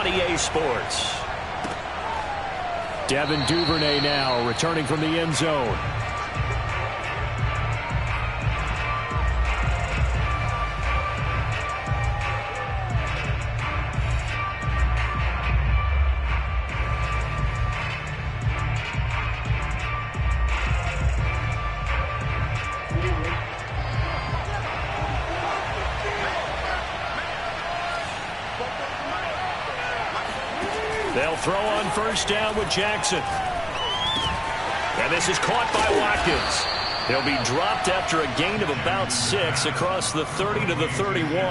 on EA Sports. Devin Duvernay now returning from the end zone. They'll throw on first down with Jackson. And this is caught by Watkins. He'll be dropped after a gain of about 6 across the 30 to the 31.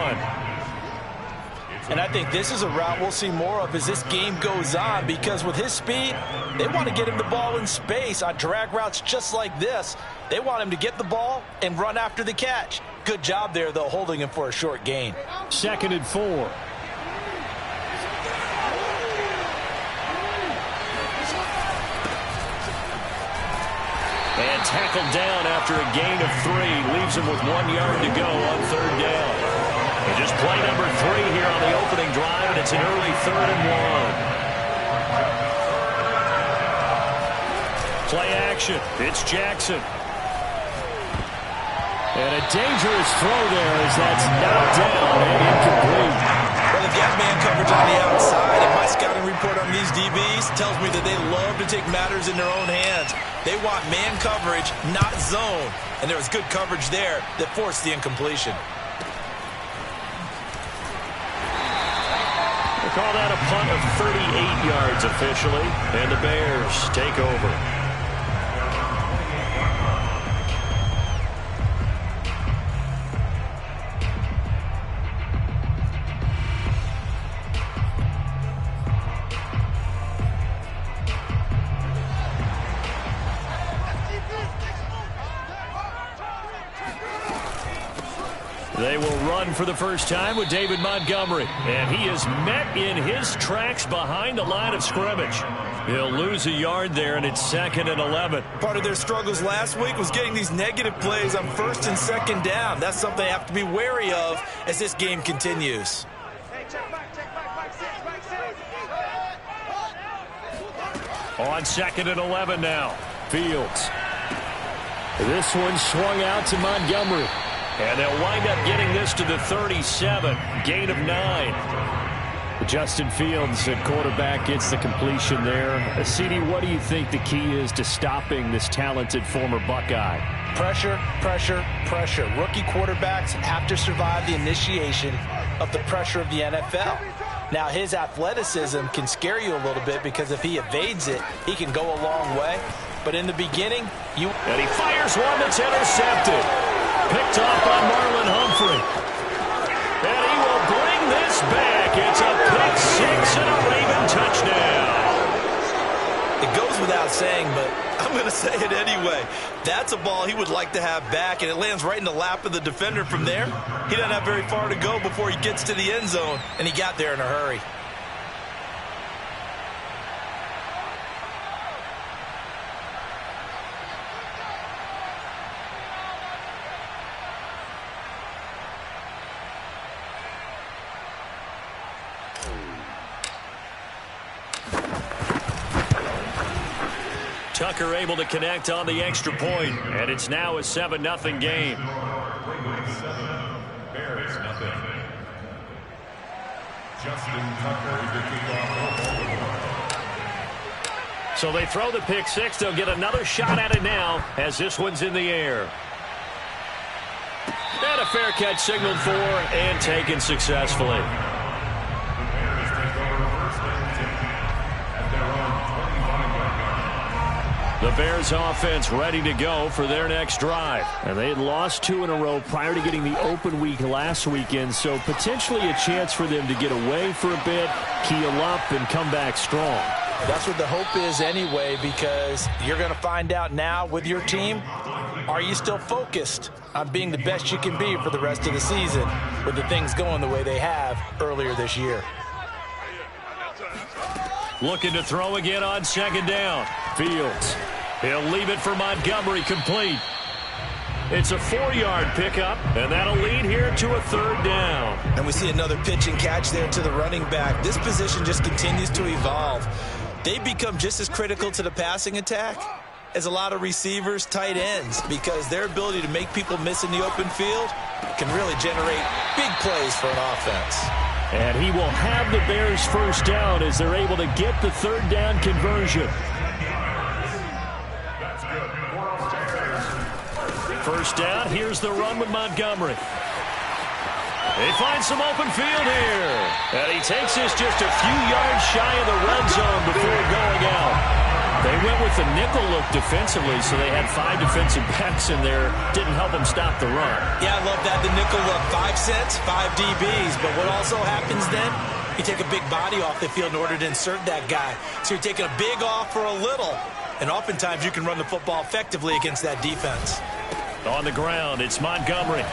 And I think this is a route we'll see more of as this game goes on, because with his speed, they want to get him the ball in space on drag routes just like this. They want him to get the ball and run after the catch. Good job there, though, holding him for a short gain. 2nd and 4. And tackled down after a gain of 3. Leaves him with 1 yard to go on 3rd down. And just play number 3 here on the opening drive, and it's an early 3rd and 1. Play action. It's Jackson. And a dangerous throw there as that's knocked down and incomplete. Well, if you have man coverage on the outside, and my scouting report on these DBs tells me that they love to take matters in their own hands. They want man coverage, not zone. And there was good coverage there that forced the incompletion. They call that a punt of 38 yards officially, and the Bears take over. They will run for the first time with David Montgomery. And he is met in his tracks behind the line of scrimmage. He'll lose a yard there, and it's 2nd and 11. Part of their struggles last week was getting these negative plays on 1st and 2nd down. That's something they have to be wary of as this game continues. On 2nd and 11 now. Fields. This one swung out to Montgomery. And they'll wind up getting this to the 37. Gain of 9. Justin Fields at quarterback gets the completion there. CD, what do you think the key is to stopping this talented former Buckeye? Pressure, pressure, pressure. Rookie quarterbacks have to survive the initiation of the pressure of the NFL. Now, his athleticism can scare you a little bit because if he evades it, he can go a long way. But in the beginning, And he fires one that's intercepted. Picked off by Marlon Humphrey. And he will bring this back. It's a pick 6 and a Raven touchdown. It goes without saying, but I'm going to say it anyway. That's a ball he would like to have back, and it lands right in the lap of the defender from there. He doesn't have very far to go before he gets to the end zone, and he got there in a hurry. Tucker able to connect on the extra point, and it's now a 7-0 game. Bears nothing. Justin Tucker to kick off. So they throw the pick 6. They'll get another shot at it now as this one's in the air. And a fair catch signaled for and taken successfully. The Bears offense ready to go for their next drive. And they had lost 2 in a row prior to getting the open week last weekend, so potentially a chance for them to get away for a bit, keel up, and come back strong. That's what the hope is anyway, because you're going to find out now with your team, are you still focused on being the best you can be for the rest of the season with the things going the way they have earlier this year? Looking to throw again on 2nd down. Fields. He'll leave it for Montgomery, complete. It's a 4-yard pickup, and that'll lead here to a 3rd down. And we see another pitch and catch there to the running back. This position just continues to evolve. They become just as critical to the passing attack as a lot of receivers, tight ends, because their ability to make people miss in the open field can really generate big plays for an offense. And he will have the Bears first down as they're able to get the 3rd down conversion. First down, here's the run with Montgomery. They find some open field here. And he takes this just a few yards shy of the red zone before going out. They went with the nickel look defensively, so they had 5 defensive backs in there. Didn't help them stop the run. Yeah, I love that, the nickel look. 5 cents, 5 DBs. But what also happens then, you take a big body off the field in order to insert that guy. So you're taking a big off for a little. And oftentimes you can run the football effectively against that defense. On the ground, it's Montgomery.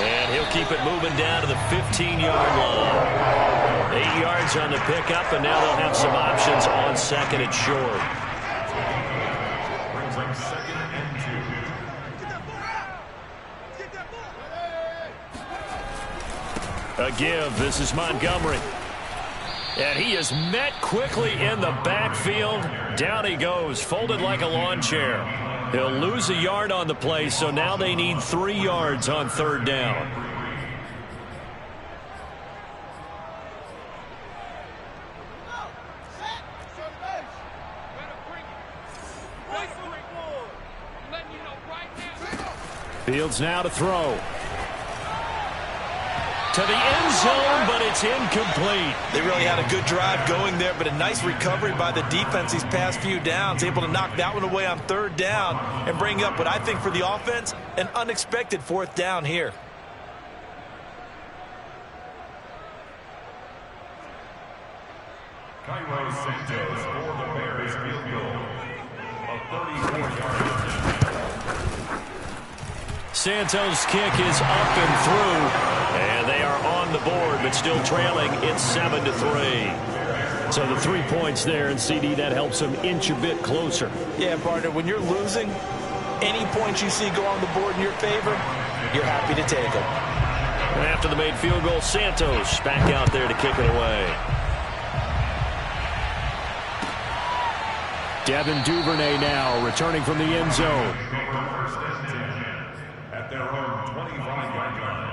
And he'll keep it moving down to the 15-yard line. 8 yards on the pickup, and now they'll have some options on 2nd and short. Brings up 2nd and 2. A give. This is Montgomery. And he is met quickly in the backfield. Down he goes, folded like a lawn chair. He'll lose a yard on the play, so now they need 3 yards on 3rd down. Fields now to throw. To the end zone, but it's incomplete. They really had a good drive going there, but a nice recovery by the defense these past few downs, able to knock that one away on 3rd down and bring up what I think for the offense, an unexpected 4th down here. Cairo Santos for the Bears field goal. A 34-yard. Santos' kick is up and through, and they are on the board, but still trailing. It's 7-3. So the 3 points there, and CD, that helps them inch a bit closer. Yeah, partner, when you're losing, any points you see go on the board in your favor, you're happy to take them. And after the made field goal, Santos back out there to kick it away. Devin Duvernay now returning from the end zone. First and 10 at their own 25-yard line.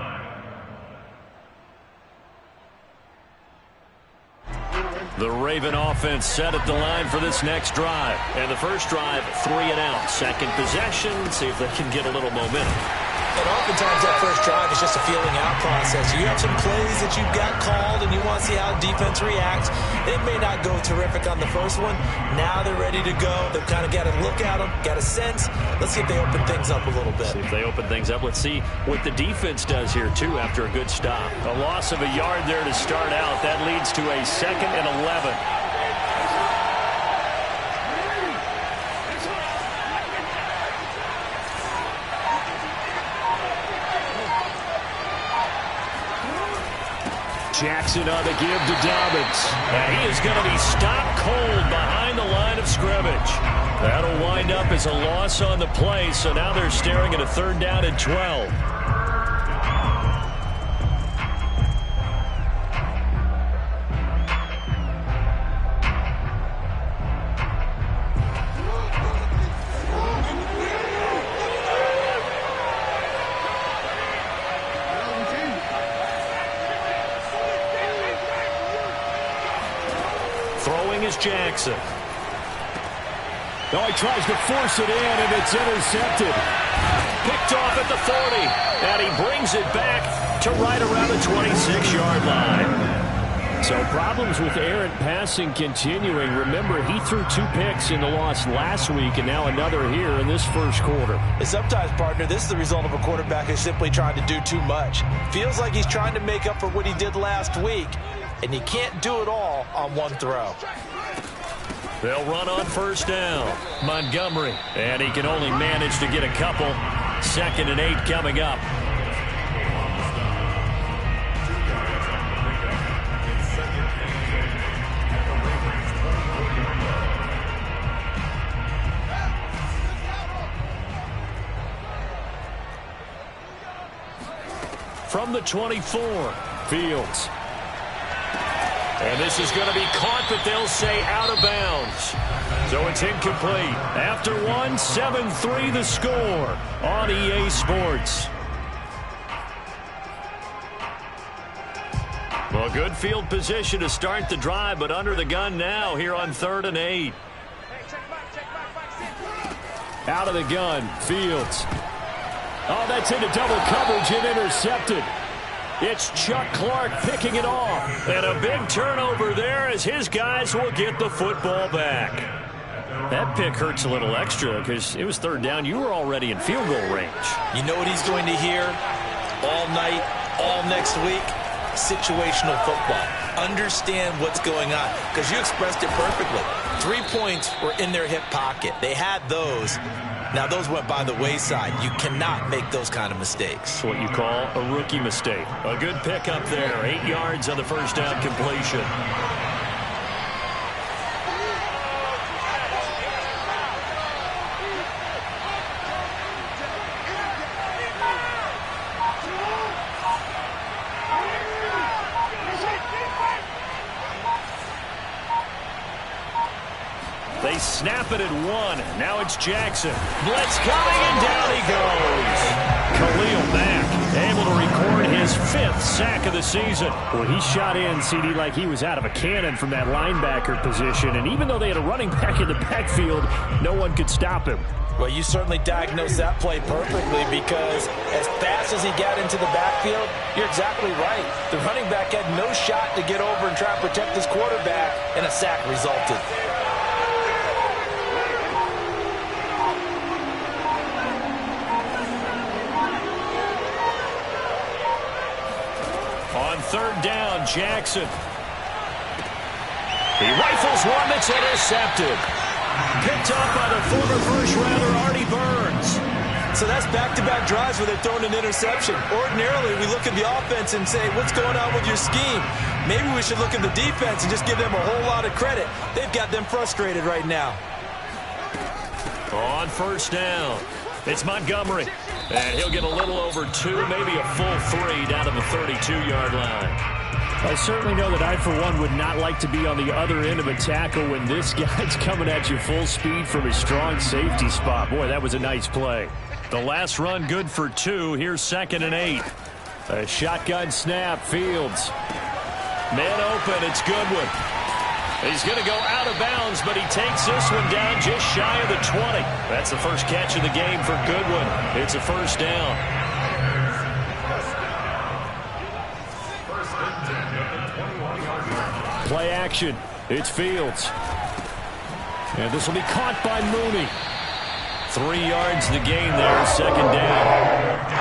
The Raven offense set at the line for this next drive. And the first drive, 3 and out. Second possession, see if they can get a little momentum. And oftentimes that first drive is just a feeling out process. You have some plays that you've got called and you want to see how defense reacts. It may not go terrific on the first one. Now they're ready to go. They've kind of got to look at them, got a sense. Let's see if they open things up a little bit. See if they open things up. Let's see what the defense does here, too, after a good stop. A loss of a yard there to start out. That leads to a 2nd and 11. Jackson on the give to Dobbins. And he is going to be stopped cold behind the line of scrimmage. That'll wind up as a loss on the play, so now they're staring at a 3rd down and 12. Is Jackson. Oh, he tries to force it in, and it's intercepted. Picked off at the 40, and he brings it back to right around the 26-yard line. So problems with errant passing continuing. Remember, he threw 2 picks in the loss last week, and now another here in this first quarter. And sometimes, partner, this is the result of a quarterback who's simply trying to do too much. Feels like he's trying to make up for what he did last week, and he can't do it all on one throw. They'll run on first down. Montgomery. And he can only manage to get a couple. 2nd and 8 coming up. from the 24. Fields. And this is going to be caught, but they'll say out of bounds. So it's incomplete. After one, 7-3 the score on EA Sports. Well, good field position to start the drive, but under the gun now here on 3rd and 8. Out of the gun, Fields. Oh, that's into double coverage and intercepted. It's Chuck Clark picking it off. And a big turnover there as his guys will get the football back. That pick hurts a little extra because it was 3rd down. You were already in field goal range. You know what he's going to hear all night, all next week? Situational football. Understand what's going on because you expressed it perfectly. 3 points were in their hip pocket. They had those. Now, those went by the wayside. You cannot make those kind of mistakes. What you call a rookie mistake. A good pickup there. 8 yards on the first down completion. They snap it at 1. Now it's Jackson. Blitz coming, and down he goes. Khalil Mack able to record his 5th sack of the season. Well, he shot in, CD, like he was out of a cannon from that linebacker position. And even though they had a running back in the backfield, no one could stop him. Well, you certainly diagnosed that play perfectly because as fast as he got into the backfield, you're exactly right. The running back had no shot to get over and try to protect his quarterback, and a sack resulted. On 3rd down, Jackson. He rifles one that's intercepted. Picked up by the former first-rounder, Artie Burns. So that's back-to-back drives where they're throwing an interception. Ordinarily, we look at the offense and say, what's going on with your scheme? Maybe we should look at the defense and just give them a whole lot of credit. They've got them frustrated right now. On 1st down, it's Montgomery. And he'll get a little over 2, maybe a full 3 down to the 32-yard line. I certainly know that I, for one, would not like to be on the other end of a tackle when this guy's coming at you full speed from his strong safety spot. Boy, that was a nice play. The last run good for 2. Here's 2nd and 8. A shotgun snap, Fields. Man open, it's Goodwin. He's going to go out of bounds, but he takes this one down just shy of the 20. That's the first catch of the game for Goodwin. It's a 1st down. Play action. It's Fields. And this will be caught by Mooney. 3 yards the gain there, 2nd down.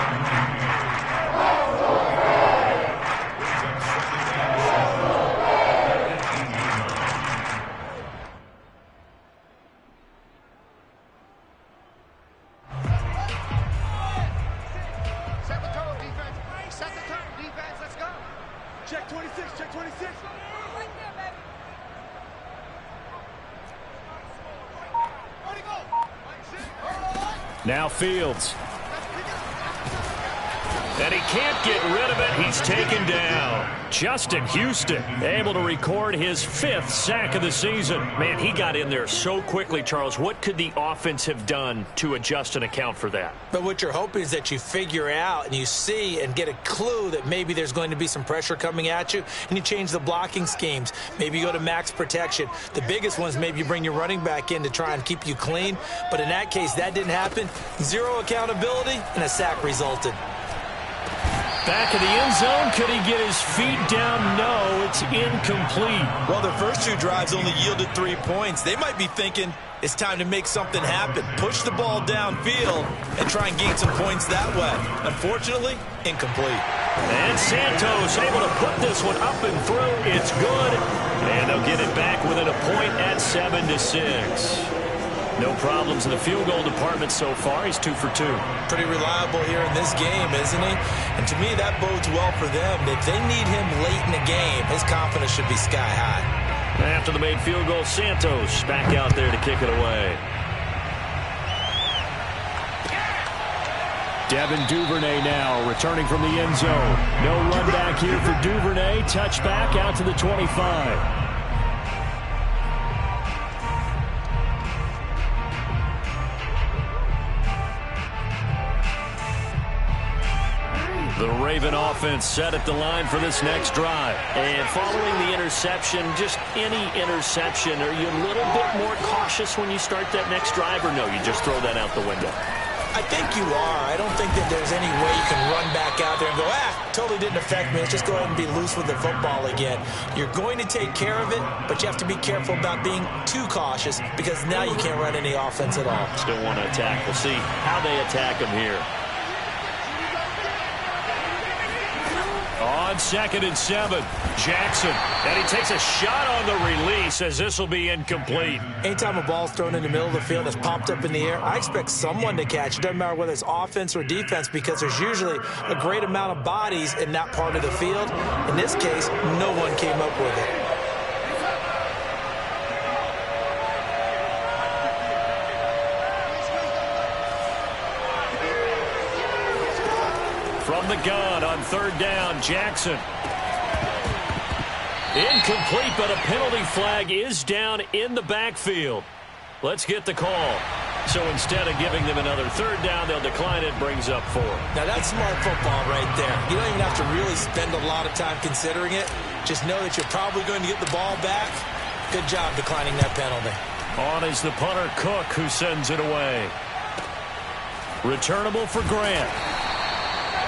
Now Fields. And he can't get rid of it. He's taken down. Justin Houston able to record his 5th sack of the season. Man, he got in there so quickly, Charles. What could the offense have done to adjust and account for that? But what you're hoping is that you figure out and you see and get a clue that maybe there's going to be some pressure coming at you, and you change the blocking schemes. Maybe you go to max protection. The biggest one is maybe you bring your running back in to try and keep you clean. But in that case, that didn't happen. 0 accountability, and a sack resulted. Back of the end zone. Could he get his feet down? No, it's incomplete. Well, their first 2 drives only yielded 3 points. They might be thinking it's time to make something happen. Push the ball downfield and try and gain some points that way. Unfortunately, incomplete. And Santos able to put this one up and through. It's good. And they'll get it back within a point at 7-6. No problems in the field goal department so far. He's 2 for 2. Pretty reliable here in this game, isn't he? And to me, that bodes well for them. If they need him late in the game, his confidence should be sky high. After the made field goal, Santos back out there to kick it away. Devin Duvernay now returning from the end zone. No run back here for Duvernay. Touchback out to the 25. The Raven offense set at the line for this next drive. And following the interception, just any interception, are you a little bit more cautious when you start that next drive, or no, you just throw that out the window? I think you are. I don't think that there's any way you can run back out there and go, totally didn't affect me. Let's just go ahead and be loose with the football again. You're going to take care of it, but you have to be careful about being too cautious because now you can't run any offense at all. Still want to attack. We'll see how they attack them here. On 2nd and 7, Jackson. And he takes a shot on the release as this will be incomplete. Anytime a ball's thrown in the middle of the field that's popped up in the air, I expect someone to catch. It doesn't matter whether it's offense or defense because there's usually a great amount of bodies in that part of the field. In this case, no one came up with it. From the gun on 3rd down, Jackson. Incomplete, but a penalty flag is down in the backfield. Let's get the call. So instead of giving them another 3rd down, they'll decline it, brings up 4. Now that's smart football right there. You don't even have to really spend a lot of time considering it. Just know that you're probably going to get the ball back. Good job declining that penalty. On is the punter, Cook, who sends it away. Returnable for Grant.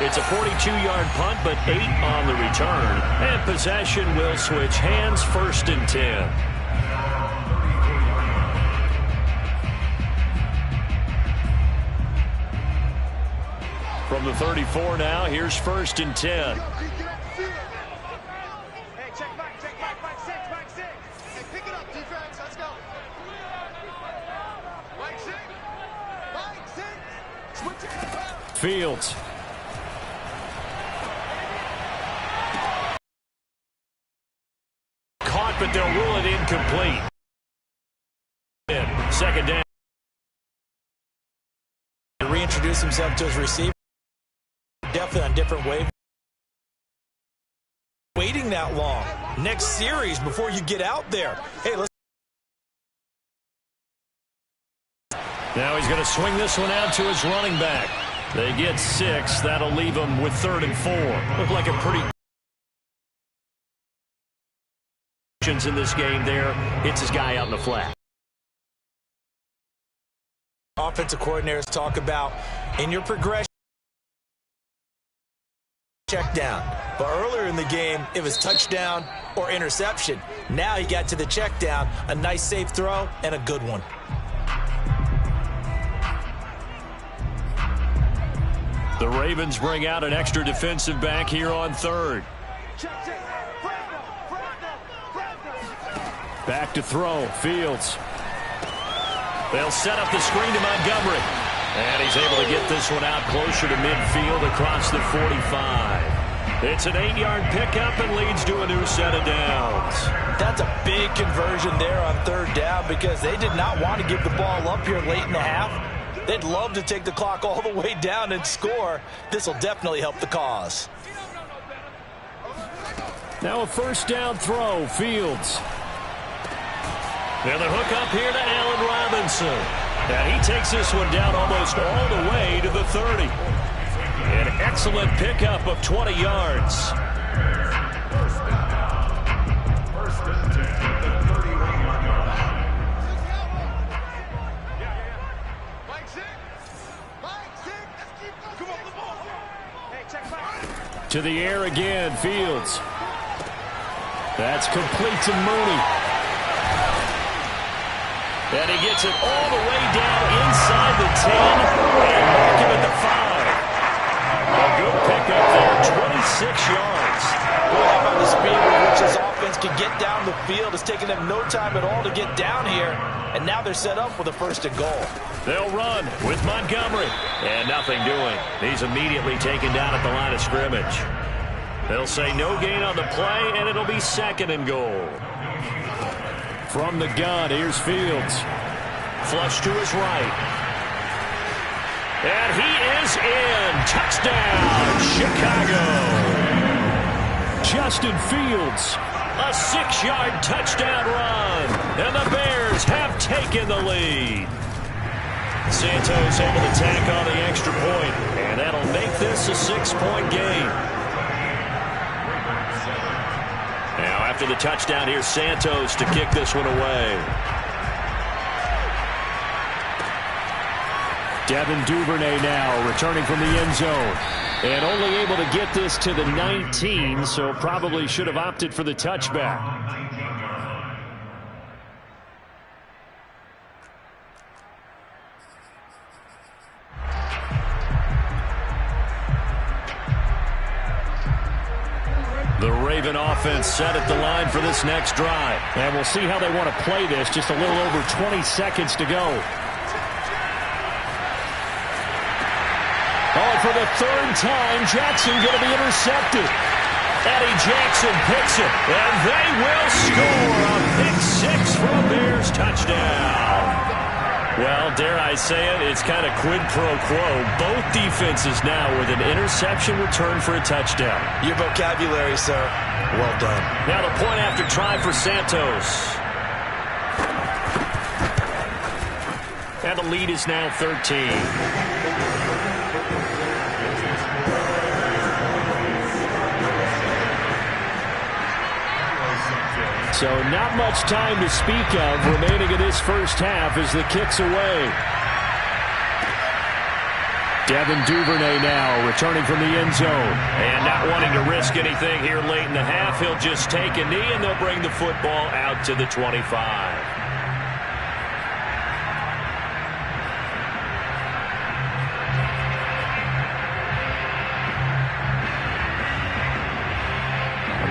It's a 42-yard punt, but 8 on the return. And possession will switch hands, 1st and 10. From the 34 now, here's 1st and 10. Hey, check back, 6, back 6. Hey, pick it up, defense, let's go. Back 6, switch it. Fields. Caught, but they'll rule it incomplete. 2nd down. Reintroduce himself to his receiver. Definitely on different wave. Waiting that long. Next series before you get out there. Hey, let's. Now he's going to swing this one out to his running back. They get 6. That'll leave them with 3rd and 4. Look like a pretty in this game there. Hits his guy out in the flat. Offensive coordinators talk about in your progression, check down. But earlier in the game, it was touchdown or interception. Now he got to the check down, a nice safe throw, and a good one. The Ravens bring out an extra defensive back here on 3rd. Back to throw, Fields. They'll set up the screen to Montgomery. And he's able to get this one out closer to midfield across the 45. It's an 8-yard pickup and leads to a new set of downs. That's a big conversion there on 3rd down because they did not want to give the ball up here late in the half. They'd love to take the clock all the way down and score. This will definitely help the cause. Now a 1st down throw, Fields. And the hook up here to Allen Robinson. And he takes this one down almost all the way to the 30. An excellent pickup of 20 yards. First and 10 at the 31-yard line. To the air again, Fields. That's complete to Mooney. And he gets it all the way down inside the 10 and mark him at the 5. A good pickup there, 26 yards. Boy, how about the speed with which this offense can get down the field? It's taken them no time at all to get down here, and now they're set up with a 1st and goal. They'll run with Montgomery. And nothing doing. He's immediately taken down at the line of scrimmage. They'll say no gain on the play, and it'll be 2nd and goal. From the gun, here's Fields. Flush to his right. And he is is in. Touchdown, Chicago. Justin Fields, a 6-yard touchdown run. And the Bears have taken the lead. Santos able to tack on the extra point, and that'll make this a 6-point game. Now after the touchdown, here's Santos to kick this one away. Devin Duvernay now returning from the end zone. And only able to get this to the 19, so probably should have opted for the touchback. The Raven offense set at the line for this next drive. And we'll see how they want to play this. Just a little over 20 seconds to go. Oh, for the third time, Jackson going to be intercepted. Eddie Jackson picks it, and they will score a pick six for a Bears touchdown. Well, dare I say it, it's kind of quid pro quo. Both defenses now with an interception return for a touchdown. Your vocabulary, sir. Well done. Now the point after try for Santos. And the lead is now 13. So not much time to speak of remaining in this first half as the kick's away. Devin Duvernay now returning from the end zone. And not wanting to risk anything here late in the half, he'll just take a knee and they'll bring the football out to the 25.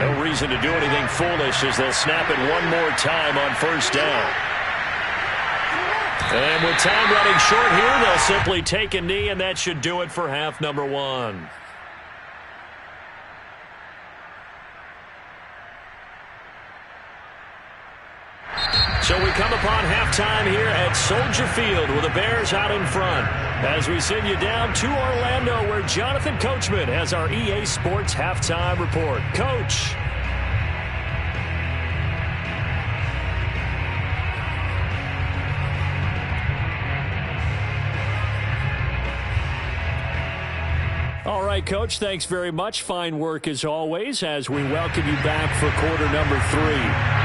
No reason to do anything foolish as they'll snap it one more time on first down. And with time running short here, they'll simply take a knee, and that should do it for half number one. So we come upon halftime here at Soldier Field with the Bears out in front. As we send you down to Orlando where Jonathan Coachman has our EA Sports halftime report. Coach. All right, Coach, thanks very much. Fine work as always as we welcome you back for quarter number 3.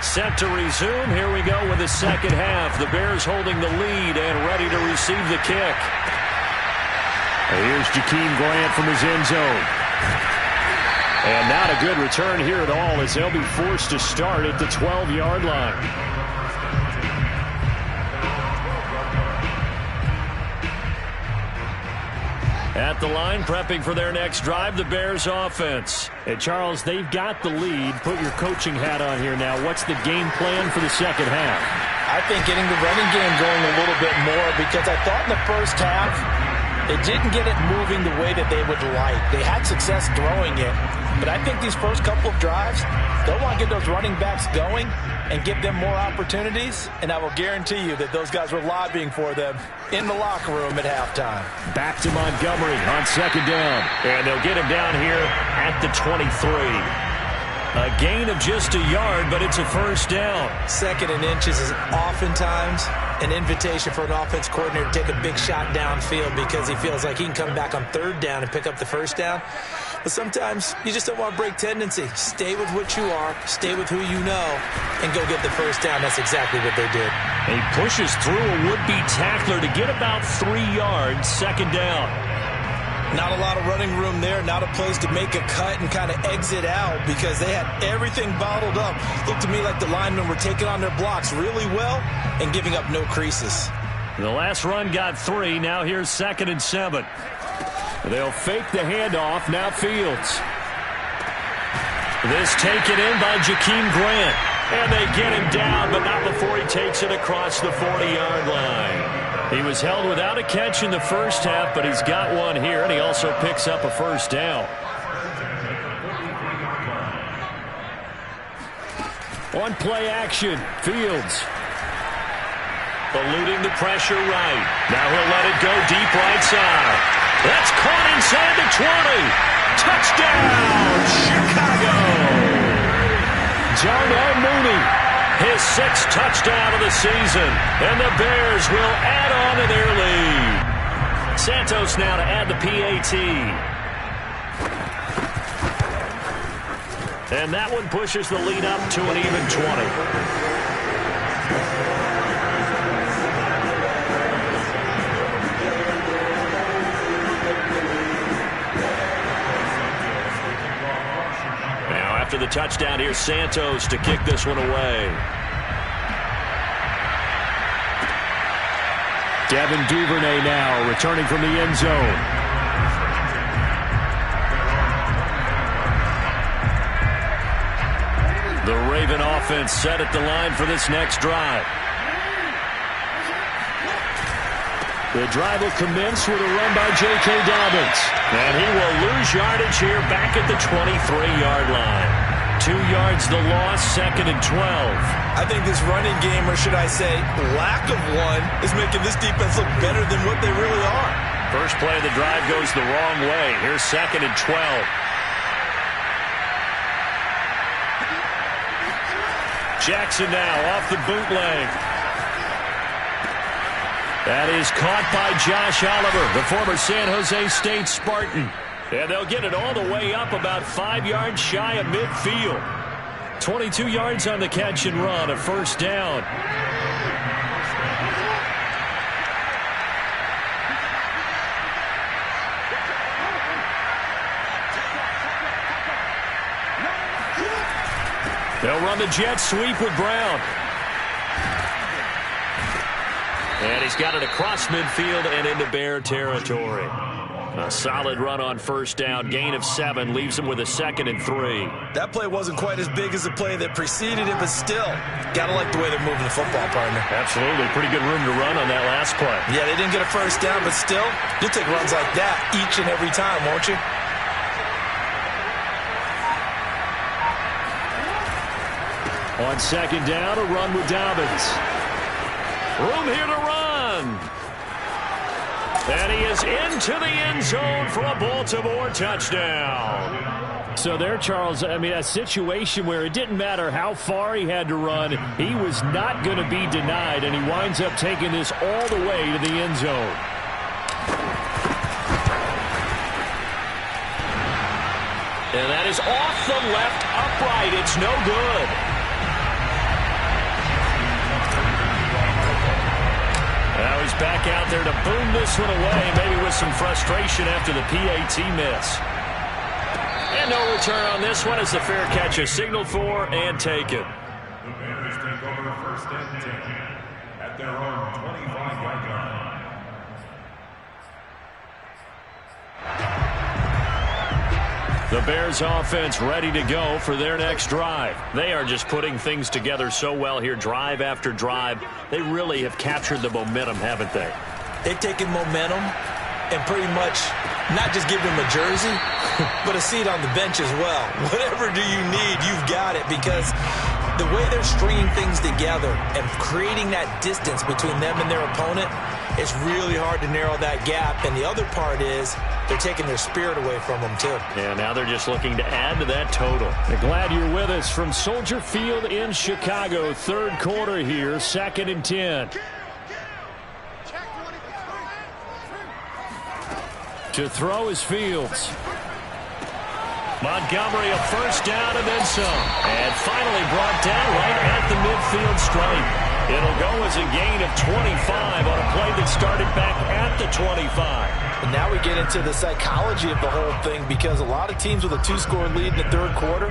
Set to resume. Here we go with the second half. The Bears holding the lead and ready to receive the kick. Here's Jakeem Grant from his end zone. And not a good return here at all as they'll be forced to start at the 12-yard line. At the line, prepping for their next drive, the Bears offense. Hey, Charles, they've got the lead. Put your coaching hat on here now. What's the game plan for the second half? I think getting the running game going a little bit more because I thought in the first half they didn't get it moving the way that they would like. They had success throwing it, but I think these first couple of drives, they'll want to get those running backs going and give them more opportunities, and I will guarantee you that those guys were lobbying for them in the locker room at halftime. Back to Montgomery on second down, and they'll get him down here at the 23. A gain of just a yard, but it's a first down. Second and inches is oftentimes an invitation for an offense coordinator to take a big shot downfield because he feels like he can come back on third down and pick up the first down. But sometimes you just don't want to break tendency. Stay with what you are, stay with who you know, and go get the first down. That's exactly what they did. He pushes through a would-be tackler to get about 3 yards, second down. Not a lot of running room there, not a place to make a cut and kind of exit out because they had everything bottled up. Looked to me like the linemen were taking on their blocks really well and giving up no creases. The last run got 3. Now here's 2nd and 7. They'll fake the handoff. Now Fields. This taken in by Jakeem Grant. And they get him down, but not before he takes it across the 40-yard line. He was held without a catch in the first half, but he's got one here, and he also picks up a first down. On play action, Fields. Eluding the pressure right. Now he'll let it go deep right side. That's caught inside the 20. Touchdown, Chicago. Darnell Mooney. His 6th touchdown of the season. And the Bears will add on to their lead. Santos now to add the PAT. And that one pushes the lead up to an even 20. After the touchdown, here's Santos to kick this one away. Devin Duvernay now returning from the end zone. The Raven offense set at the line for this next drive. The drive will commence with a run by J.K. Dobbins. And he will lose yardage here back at the 23-yard line. 2 yards the loss, 2nd and 12. I think this running game, or should I say lack of one, is making this defense look better than what they really are. First play of the drive goes the wrong way. Here's 2nd and 12. Jackson now off the bootleg. That is caught by Josh Oliver, the former San Jose State Spartan. And they'll get it all the way up about 5 yards shy of midfield. 22 yards on the catch and run, a first down. They'll run the jet sweep with Brown. And he's got it across midfield and into Bear territory. A solid run on first down. Gain of 7 leaves him with a 2nd and 3. That play wasn't quite as big as the play that preceded it, but still, gotta like the way they're moving the football, partner. Absolutely. Pretty good room to run on that last play. Yeah, they didn't get a first down, but still, you'll take runs like that each and every time, won't you? On 2nd down, a run with Dobbins. Room here to run. And he is into the end zone for a Baltimore touchdown. So there, Charles, I mean, a situation where it didn't matter how far he had to run, he was not going to be denied, and he winds up taking this all the way to the end zone. And that is off the left upright. It's no good. Now he's back out there to boom this one away, maybe with some frustration after the PAT miss. And no return on this one as the fair catch is signaled for and taken. The Bears take over 1st and 10 at their own 25-yard line. The Bears offense ready to go for their next drive. They are just putting things together so well here, drive after drive. They really have captured the momentum, haven't they? They've taken momentum and pretty much not just give them a jersey, but a seat on the bench as well. Whatever do you need, you've got it, because the way they're stringing things together and creating that distance between them and their opponent, it's really hard to narrow that gap. And the other part is they're taking their spirit away from them, too. Yeah, now they're just looking to add to that total. Glad you're with us from Soldier Field in Chicago. 3rd quarter here, 2nd and 10. To throw is Fields. Montgomery a first down and then some. And finally brought down right at the midfield stripe. It'll go as a gain of 25 on a play that started back at the 25. And now we get into the psychology of the whole thing, because a lot of teams with a 2-score lead in the 3rd quarter,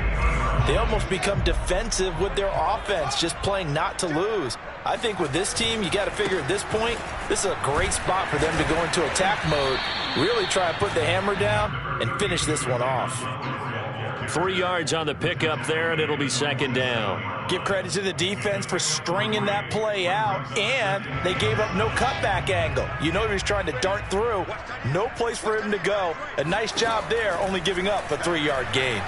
they almost become defensive with their offense, just playing not to lose. I think with this team, you got to figure at this point, this is a great spot for them to go into attack mode, really try and put the hammer down and finish this one off. 3 yards on the pickup there, and it'll be 2nd down. Give credit to the defense for stringing that play out, and they gave up no cutback angle. You know he was trying to dart through. No place for him to go. A nice job there, only giving up a 3-yard gain.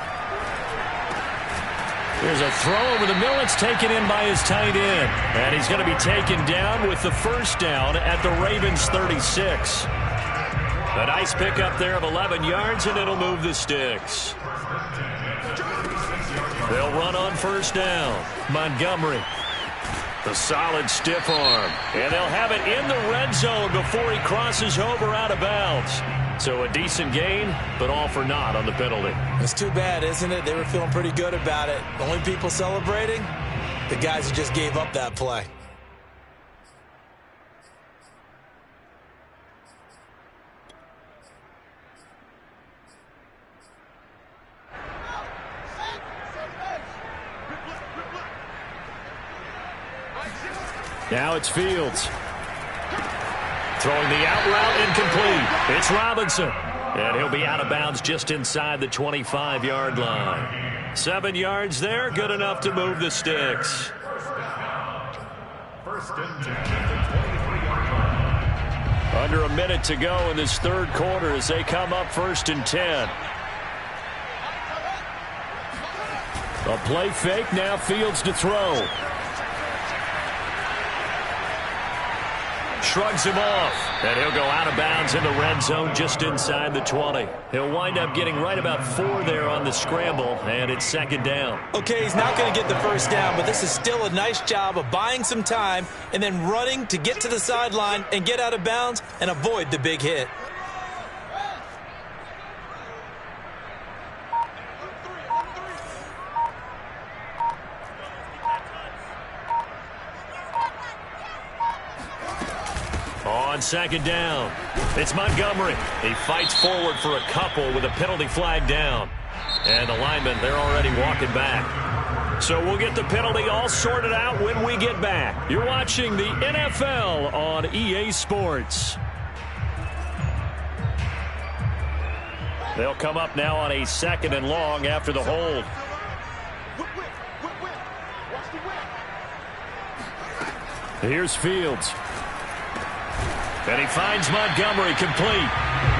There's a throw over the middle. It's taken in by his tight end. And he's going to be taken down with the first down at the Ravens 36. A nice pickup there of 11 yards, and it'll move the sticks. They'll run on first down. Montgomery. The solid stiff arm. And they'll have it in the red zone before he crosses over out of bounds. So a decent gain, but all for naught on the penalty. It's too bad, isn't it? They were feeling pretty good about it. The only people celebrating, the guys who just gave up that play. Now it's Fields. Throwing the out route incomplete. It's Robinson. And he'll be out of bounds just inside the 25-yard line. 7 yards there, good enough to move the sticks. First and 10 at the 23-yard line. Under a minute to go in this third quarter as they come up first and 10. A play fake, now Fields to throw. Shrugs him off, and he'll go out of bounds in the red zone just inside the 20. He'll wind up getting right about 4 there on the scramble, and it's second down. Okay, he's not going to get the first down, but this is still a nice job of buying some time and then running to get to the sideline and get out of bounds and avoid the big hit. On second down, it's Montgomery. He fights forward for a couple with a penalty flag down. And the linemen, they're already walking back. So we'll get the penalty all sorted out when we get back. You're watching the NFL on EA Sports. They'll come up now on a second and long after the hold. Here's Fields. And he finds Montgomery complete.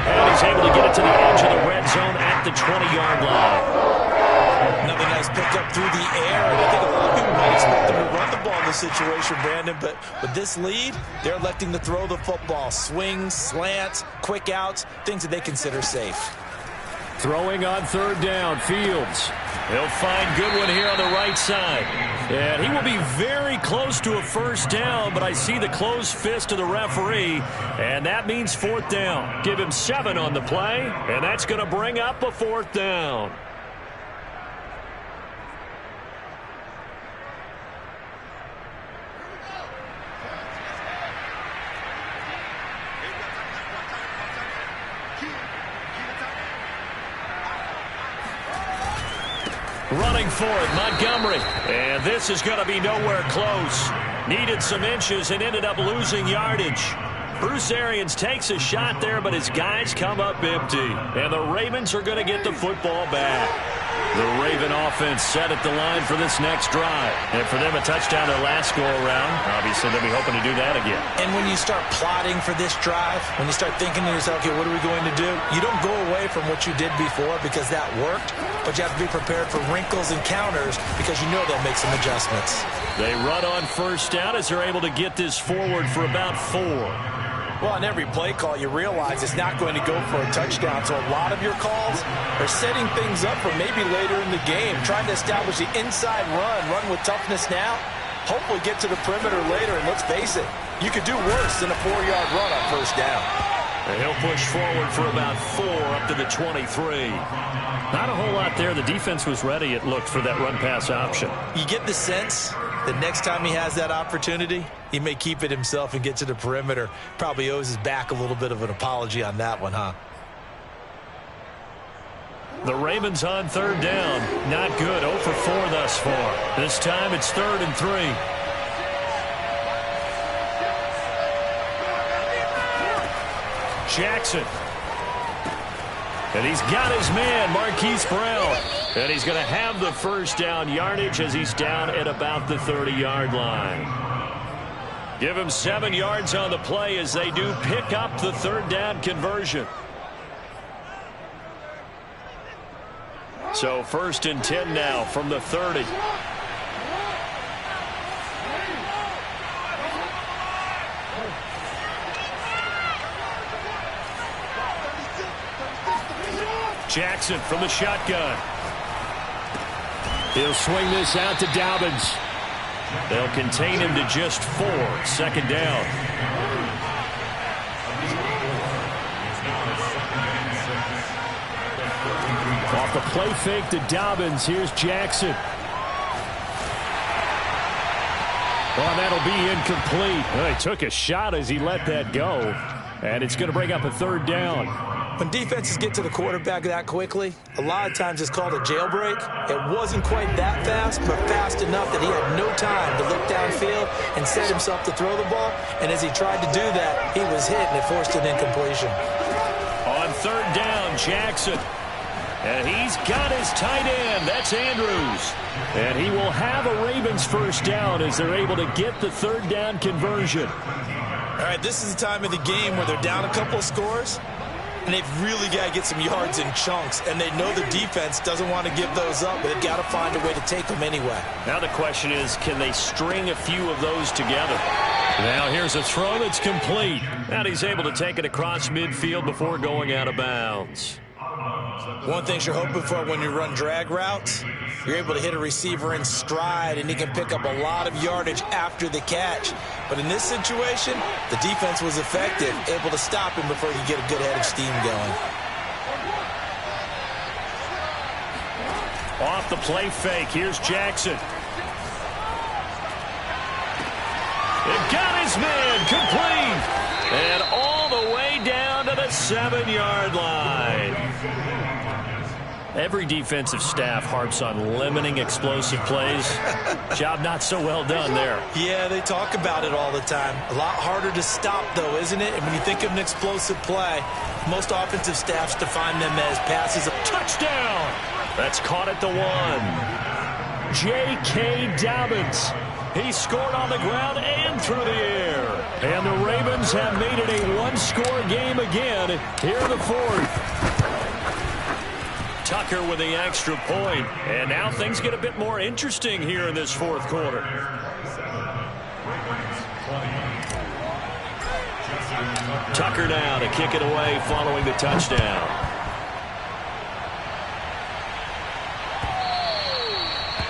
And he's able to get it to the edge of the red zone at the 20-yard line. Another nice pickup through the air. And I think a lot of people might expect them to run the ball in this situation, Brandon. But with this lead, they're electing to throw the football. Swings, slants, quick outs, things that they consider safe. Throwing on third down, Fields. He'll find Goodwin here on the right side. And he will be very close to a first down, but I see the closed fist of the referee, and that means fourth down. Give him 7 on the play, and that's going to bring up a fourth down. Running for it, Montgomery. And this is going to be nowhere close. Needed some inches and ended up losing yardage. Bruce Arians takes a shot there, but his guys come up empty. And the Ravens are going to get the football back. The Raven offense set at the line for this next drive. And for them, a touchdown their last go-around. Obviously, they'll be hoping to do that again. And when you start plotting for this drive, when you start thinking to yourself, okay, what are we going to do? You don't go away from what you did before because that worked, but you have to be prepared for wrinkles and counters because you know they'll make some adjustments. They run on first down as they're able to get this forward for about 4. Well, on every play call, you realize it's not going to go for a touchdown. So a lot of your calls are setting things up for maybe later in the game, trying to establish the inside run with toughness now, hopefully get to the perimeter later. And let's face it, you could do worse than a 4-yard run on first down. And he'll push forward for about 4 up to the 23. Not a whole lot there. The defense was ready, it looked, for that run-pass option. You get the sense that next time he has that opportunity, he may keep it himself and get to the perimeter. Probably owes his back a little bit of an apology on that one, huh? The Ravens on third down. Not good. 0 for 4 thus far. This time it's 3rd and 3. Jackson. And he's got his man, Marquise Brown. And he's going to have the first down yardage as he's down at about the 30-yard line. Give him 7 yards on the play as they do pick up the third down conversion. So 1st and 10 now from the 30. Jackson from the shotgun. He'll swing this out to Dobbins. They'll contain him to just 4. Second down. Off the play fake to Dobbins. Here's Jackson. Oh, that'll be incomplete. Well, he took a shot as he let that go. And it's going to bring up a third down. When defenses get to the quarterback that quickly, a lot of times it's called a jailbreak. It wasn't quite that fast, but fast enough that he had no time to look downfield and set himself to throw the ball. And as he tried to do that, he was hit and it forced an incompletion. On third down, Jackson. And he's got his tight end. That's Andrews. And he will have a Ravens first down as they're able to get the third down conversion. All right, this is the time of the game where they're down a couple of scores, and they've really got to get some yards in chunks, and they know the defense doesn't want to give those up, but they've got to find a way to take them anyway. Now the question is, can they string a few of those together? Now here's a throw that's complete. And he's able to take it across midfield before going out of bounds. One thing you're hoping for when you run drag routes, you're able to hit a receiver in stride, and he can pick up a lot of yardage after the catch. But in this situation, the defense was effective, able to stop him before he could get a good head of steam going. Off the play fake, here's Jackson. It got his man complete. And all the way down to the 7-yard line. Every defensive staff harps on limiting explosive plays. Job not so well done there. Yeah, they talk about it all the time. A lot harder to stop, though, isn't it? And when you think of an explosive play, most offensive staffs define them as passes of touchdown. That's caught at the 1. J.K. Dobbins. He scored on the ground and through the air. And the Ravens have made it a one-score game again here in the fourth. Tucker with the extra point. And now things get a bit more interesting here in this fourth quarter. Tucker now to kick it away following the touchdown.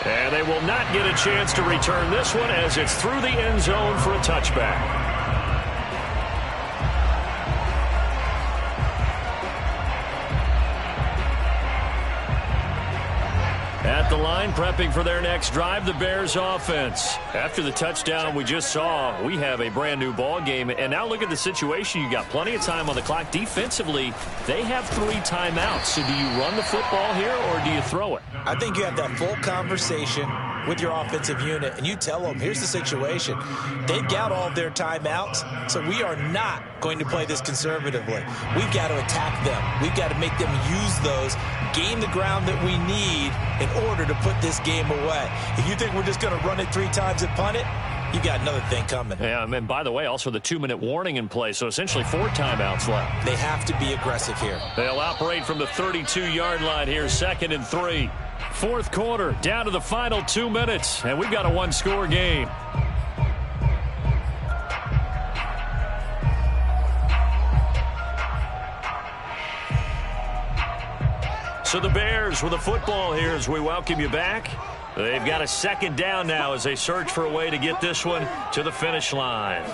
And they will not get a chance to return this one as it's through the end zone for a touchback. At the line, prepping for their next drive, the Bears offense. After the touchdown we just saw, we have a brand new ball game. And now look at the situation. You got plenty of time on the clock. Defensively, they have 3 timeouts. So do you run the football here or do you throw it? I think you have that full conversation with your offensive unit, and you tell them, here's the situation. They've got all their timeouts, so we are not going to play this conservatively. We've got to attack them. We've got to make them use those, gain the ground that we need in order to put this game away. If you think we're just going to run it 3 times and punt it, you got another thing coming. Yeah, and by the way, also the 2-minute warning in play, so essentially 4 timeouts left. They have to be aggressive here. They'll operate from the 32-yard line here, 2nd and 3. Fourth quarter, down to the final 2 minutes, and we've got a one-score game. So the Bears with the football here as we welcome you back. They've got a 2nd down now as they search for a way to get this one to the finish line.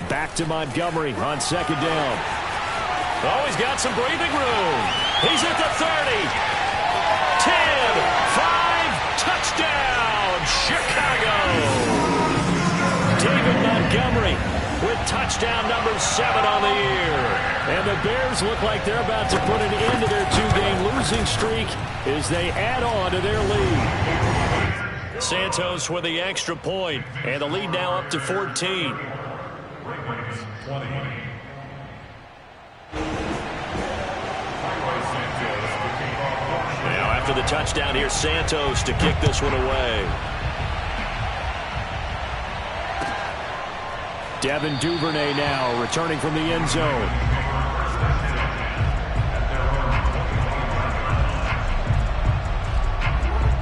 Back to Montgomery on 2nd down. Oh, he's got some breathing room. He's at the 30. 10, 5, touchdown, Chicago. David Montgomery with touchdown number 7 on the year. And the Bears look like they're about to put an end to their 2-game losing streak as they add on to their lead. Santos with the extra point, and the lead now up to 14. Now after the touchdown, here's Santos to kick this one away. Devin Duvernay now returning from the end zone.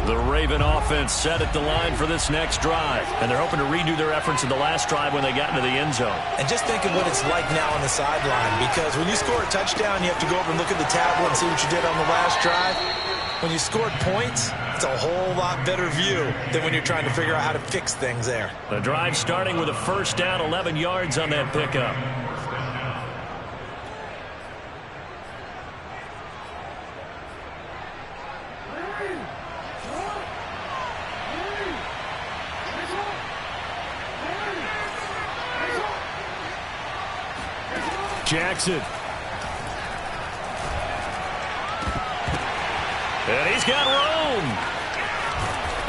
The Raven offense set at the line for this next drive, and they're hoping to redo their efforts in the last drive when they got into the end zone. And just think of what it's like now on the sideline, because when you score a touchdown, you have to go over and look at the tablet and see what you did on the last drive. When you scored points, it's a whole lot better view than when you're trying to figure out how to fix things there. The drive starting with a first down, 11 yards on that pickup. Jackson. And he's got room.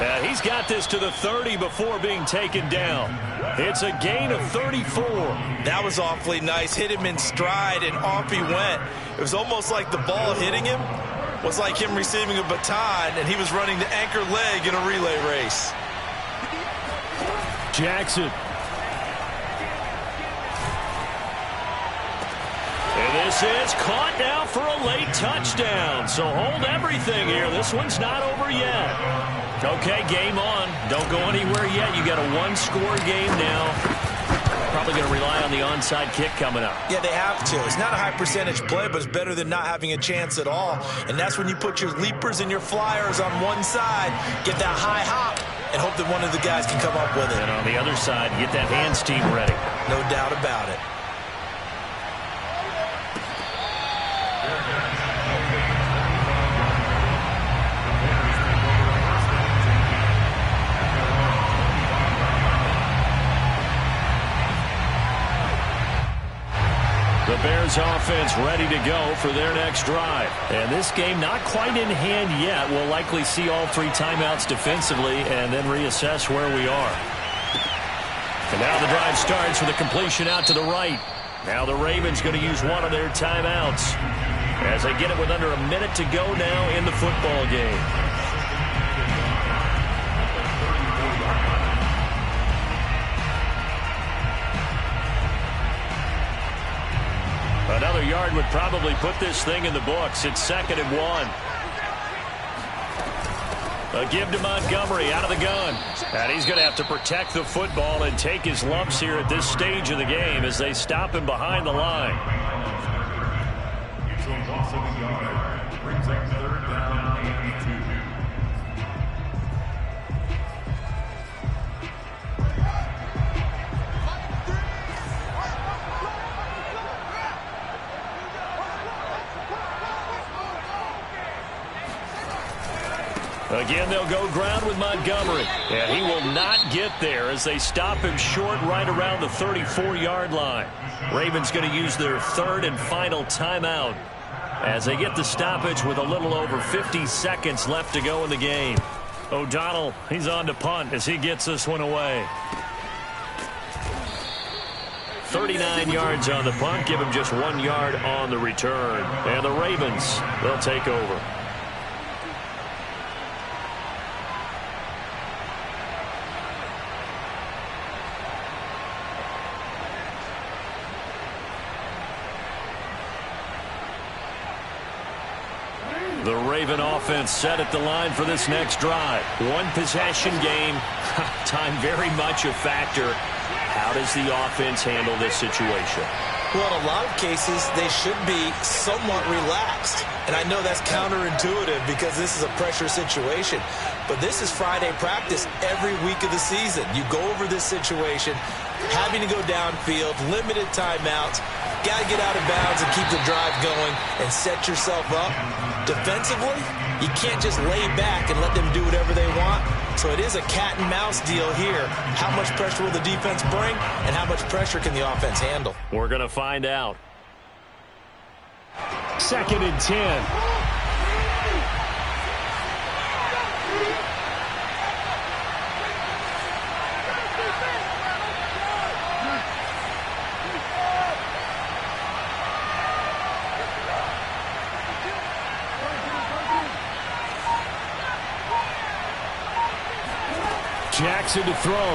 And he's got this to the 30 before being taken down. It's a gain of 34. That was awfully nice. Hit him in stride, and off he went. It was almost like the ball hitting him was like him receiving a baton, and he was running the anchor leg in a relay race. Jackson. And this is caught now for a late touchdown. So hold everything here. This one's not over yet. Okay, game on. Don't go anywhere yet. You got a one-score game now. Probably going to rely on the onside kick coming up. Yeah, they have to. It's not a high-percentage play, but it's better than not having a chance at all. And that's when you put your leapers and your flyers on one side, get that high hop, and hope that one of the guys can come up with it. And on the other side, get that hands team ready. No doubt about it. The Bears offense ready to go for their next drive. And this game not quite in hand yet. We'll likely see all three timeouts defensively and then reassess where we are. And now the drive starts with a completion out to the right. Now the Ravens going to use one of their timeouts as they get it with under a minute to go now in the football game. Another yard would probably put this thing in the books. It's 2nd and 1. A give to Montgomery out of the gun. And he's going to have to protect the football and take his lumps here at this stage of the game as they stop him behind the line. It's a loss of a yard. Brings up 3rd down and 2. Again, they'll go ground with Montgomery. And he will not get there as they stop him short right around the 34-yard line. Ravens going to use their 3rd and final timeout as they get the stoppage with a little over 50 seconds left to go in the game. O'Donnell, he's on to punt as he gets this one away. 39 yards on the punt, give him just 1 yard on the return. And the Ravens, they'll take over. The Raven offense set at the line for this next drive. One possession game. Time very much a factor. How does the offense handle this situation? Well, in a lot of cases, they should be somewhat relaxed. And I know that's counterintuitive because this is a pressure situation. But this is Friday practice every week of the season. You go over this situation, having to go downfield, limited timeouts, got to get out of bounds and keep the drive going and set yourself up. Defensively, you can't just lay back and let them do whatever they want. So it is a cat and mouse deal here. How much pressure will the defense bring, and how much pressure can the offense handle? We're going to find out. 2nd and 10. Jackson to throw.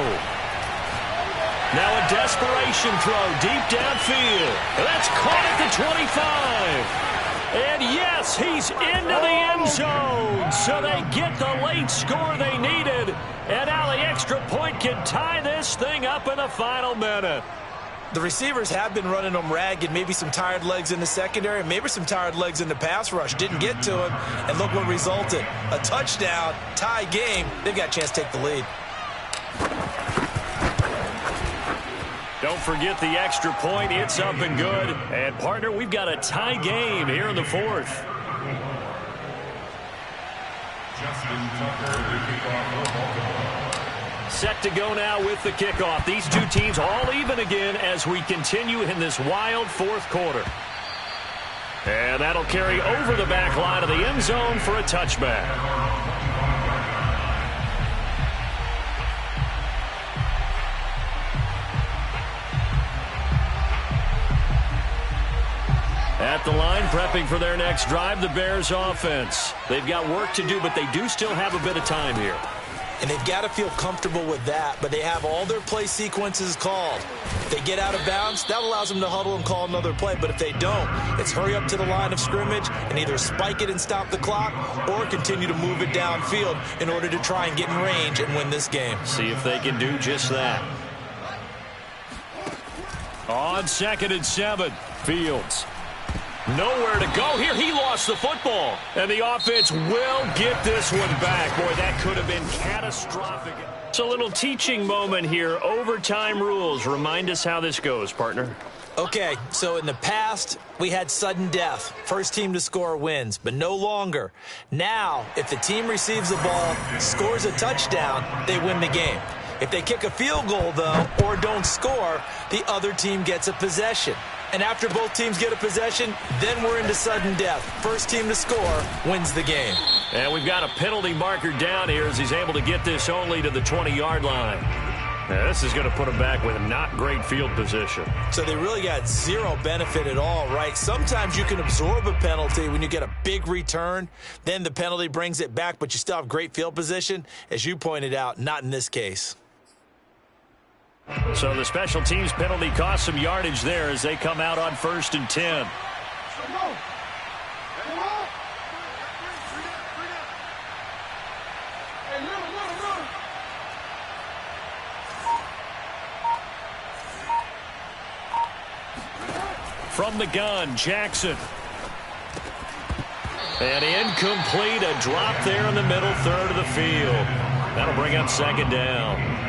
Now a desperation throw deep downfield. That's caught at the 25. And yes, he's into the end zone. So they get the late score they needed. And now the extra point can tie this thing up in the final minute. The receivers have been running them ragged, maybe some tired legs in the secondary, maybe some tired legs in the pass rush. Didn't get to him, and look what resulted. A touchdown, tie game. They've got a chance to take the lead. Don't forget the extra point. It's up and good. And, partner, we've got a tie game here in the fourth. Justin Tucker, the kickoff for Baltimore. Set to go now with the kickoff. These two teams all even again as we continue in this wild fourth quarter. And that'll carry over the back line of the end zone for a touchback. At the line, prepping for their next drive, the Bears offense. They've got work to do, but they do still have a bit of time here. And they've got to feel comfortable with that, but they have all their play sequences called. If they get out of bounds, that allows them to huddle and call another play. But if they don't, it's hurry up to the line of scrimmage and either spike it and stop the clock or continue to move it downfield in order to try and get in range and win this game. See if they can do just that. On 2nd and 7, Fields. Nowhere to go here. He lost the football. And the offense will get this one back. Boy, that could have been catastrophic. It's a little teaching moment here. Overtime rules. Remind us how this goes, partner. Okay, so in the past, we had sudden death. First team to score wins, but no longer. Now, if the team receives the ball, scores a touchdown, they win the game. If they kick a field goal, though, or don't score, the other team gets a possession. And after both teams get a possession, then we're into sudden death. First team to score wins the game. And we've got a penalty marker down here as he's able to get this only to the 20-yard line. Now, this is going to put him back with not great field position. So they really got zero benefit at all, right? Sometimes you can absorb a penalty when you get a big return. Then the penalty brings it back, but you still have great field position. As you pointed out, not in this case. So the special teams penalty cost some yardage there as they come out on 1st and 10. From the gun, Jackson. And incomplete, a drop there in the middle third of the field. That'll bring up 2nd down.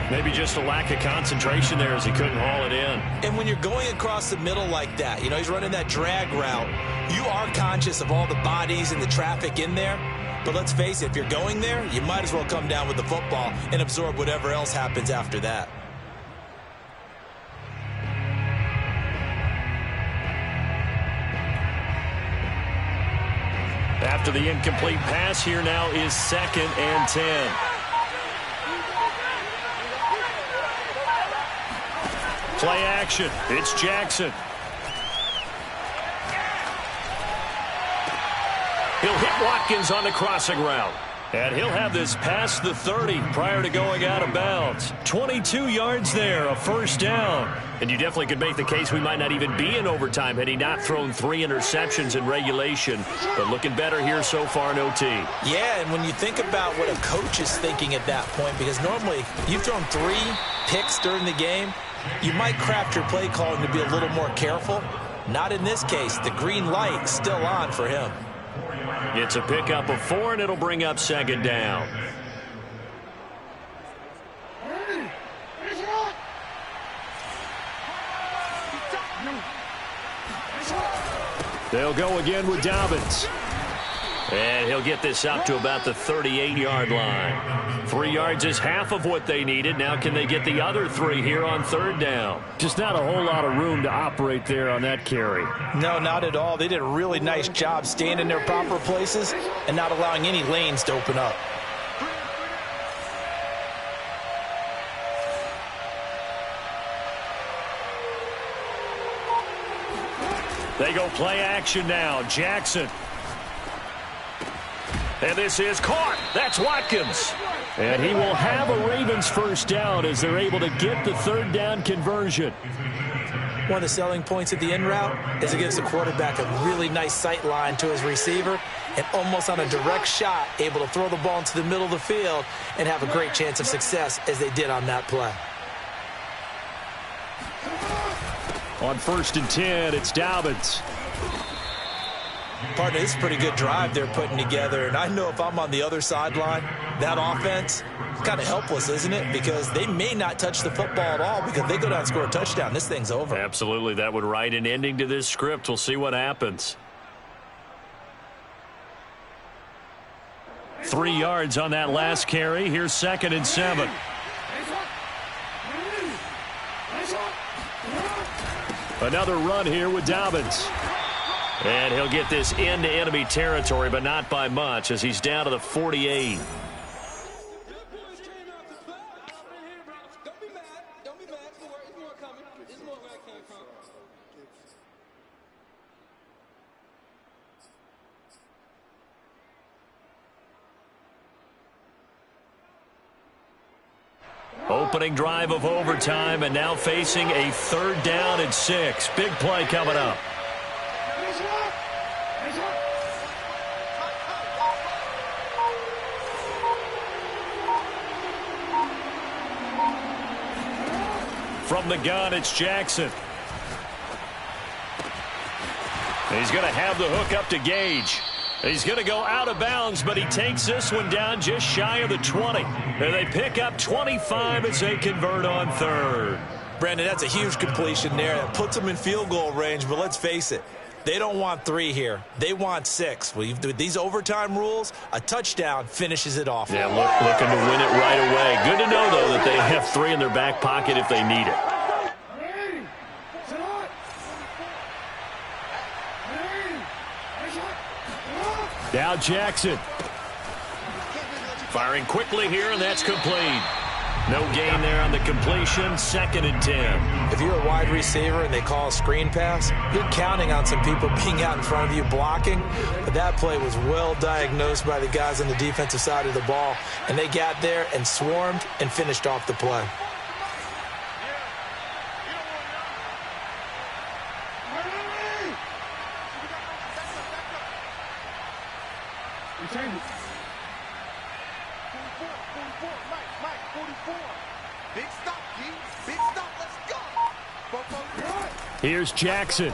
Maybe just a lack of concentration there as he couldn't haul it in. And when you're going across the middle like that, you know, he's running that drag route, you are conscious of all the bodies and the traffic in there. But let's face it, if you're going there, you might as well come down with the football and absorb whatever else happens after that. After the incomplete pass, here now is 2nd and 10. Play action. It's Jackson. He'll hit Watkins on the crossing route. And he'll have this past the 30 prior to going out of bounds. 22 yards there, a 1st down. And you definitely could make the case we might not even be in overtime had he not thrown 3 interceptions in regulation. But looking better here so far in OT. Yeah, and when you think about what a coach is thinking at that point, because normally you've thrown 3 picks during the game, you might craft your play calling to be a little more careful. Not in this case. The green light is still on for him. It's a pickup of 4, and it'll bring up 2nd down. They'll go again with Dobbins. And he'll get this up to about the 38-yard line. 3 yards is half of what they needed. Now can they get the other 3 here on 3rd down? Just not a whole lot of room to operate there on that carry. No, not at all. They did a really nice job staying in their proper places and not allowing any lanes to open up. They go play action now. Jackson. And this is caught. That's Watkins. And he will have a Ravens 1st down as they're able to get the 3rd down conversion. One of the selling points of the in route is it gives the quarterback a really nice sight line to his receiver and almost on a direct shot able to throw the ball into the middle of the field and have a great chance of success as they did on that play. On 1st and 10, it's Dobbins. Partner, this is a pretty good drive they're putting together, and I know if I'm on the other sideline, that offense, kind of helpless, isn't it? Because they may not touch the football at all because they go down and score a touchdown. This thing's over. Absolutely. That would write an ending to this script. We'll see what happens. 3 yards on that last carry. Here's 2nd and 7. Another run here with Dobbins. And he'll get this into enemy territory, but not by much as he's down to the 48. Opening drive of overtime, and now facing a 3rd down and 6. Big play coming up. From the gun, it's Jackson. He's going to have the hook up to Gage. He's going to go out of bounds, but he takes this one down just shy of the 20. And they pick up 25 as they convert on 3rd. Brandon, that's a huge completion there. That puts them in field goal range, but let's face it, they don't want 3 here. They want 6. With these overtime rules, a touchdown finishes it off. Yeah, looking to win it right away. Good to know, though, that they have 3 in their back pocket if they need it. Now Jackson. Firing quickly here, and that's complete. No gain there on the completion. 2nd and 10. If you're a wide receiver and they call a screen pass, you're counting on some people being out in front of you blocking. But that play was well diagnosed by the guys on the defensive side of the ball. And they got there and swarmed and finished off the play. Here's Jackson.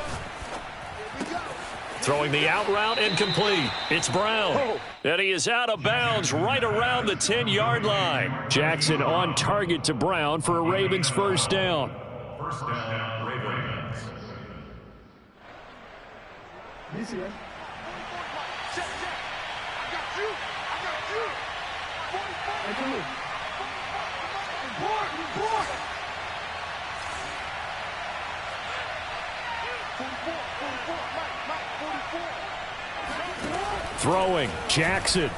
Throwing the out route incomplete. It's Brown. And he is out of bounds right around the 10-yard line. Jackson on target to Brown for a Ravens 1st down. 1st down, Ravens. Throwing, Jackson.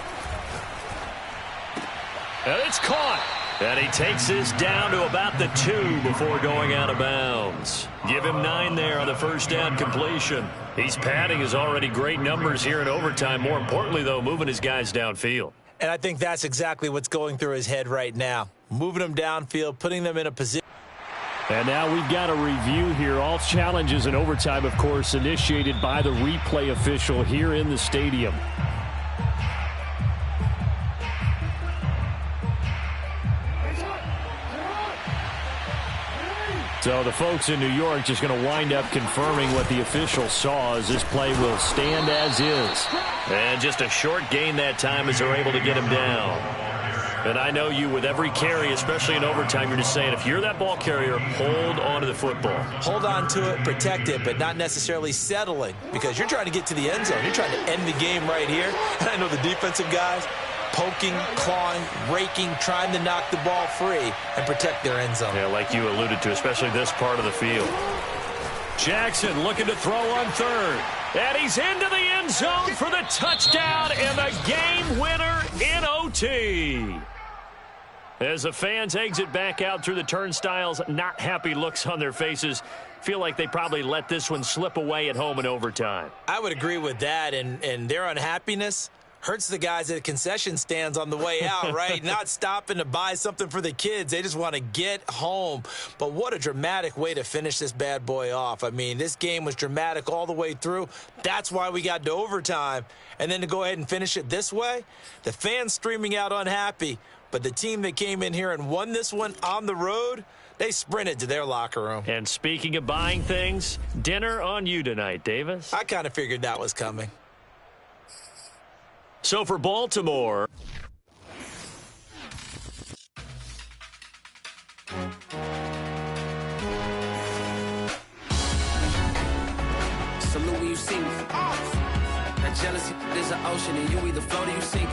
And it's caught. And he takes this down to about the 2 before going out of bounds. Give him 9 there on the 1st down completion. He's padding his already great numbers here in overtime. More importantly, though, moving his guys downfield. And I think that's exactly what's going through his head right now. Moving them downfield, putting them in a position. And now we've got a review here. All challenges in overtime, of course, initiated by the replay official here in the stadium. So the folks in New York just going to wind up confirming what the official saw as this play will stand as is. And just a short gain that time as they're able to get him down. And I know you, with every carry, especially in overtime, you're just saying, if you're that ball carrier, hold on to the football. Hold on to it, protect it, but not necessarily settling, because you're trying to get to the end zone. You're trying to end the game right here. And I know the defensive guys poking, clawing, raking, trying to knock the ball free and protect their end zone. Yeah, like you alluded to, especially this part of the field. Jackson looking to throw on 3rd. And he's into the end zone for the touchdown and the game winner in OT. As the fans exit back out through the turnstiles, not happy looks on their faces. Feel like they probably let this one slip away at home in overtime. I would agree with that, and their unhappiness Hurts the guys at concession stands on the way out, right? Not stopping to buy something for the kids. They just want to get home. But what a dramatic way to finish this bad boy off. I mean, this game was dramatic all the way through. That's why we got to overtime. And then to go ahead and finish it this way, the fans streaming out unhappy. But the team that came in here and won this one on the road, they sprinted to their locker room. And speaking of buying things, dinner on you tonight, Davis. I kind of figured that was coming. So for Baltimore, salute when you see me. That jealousy is an ocean, and you either float or you sink.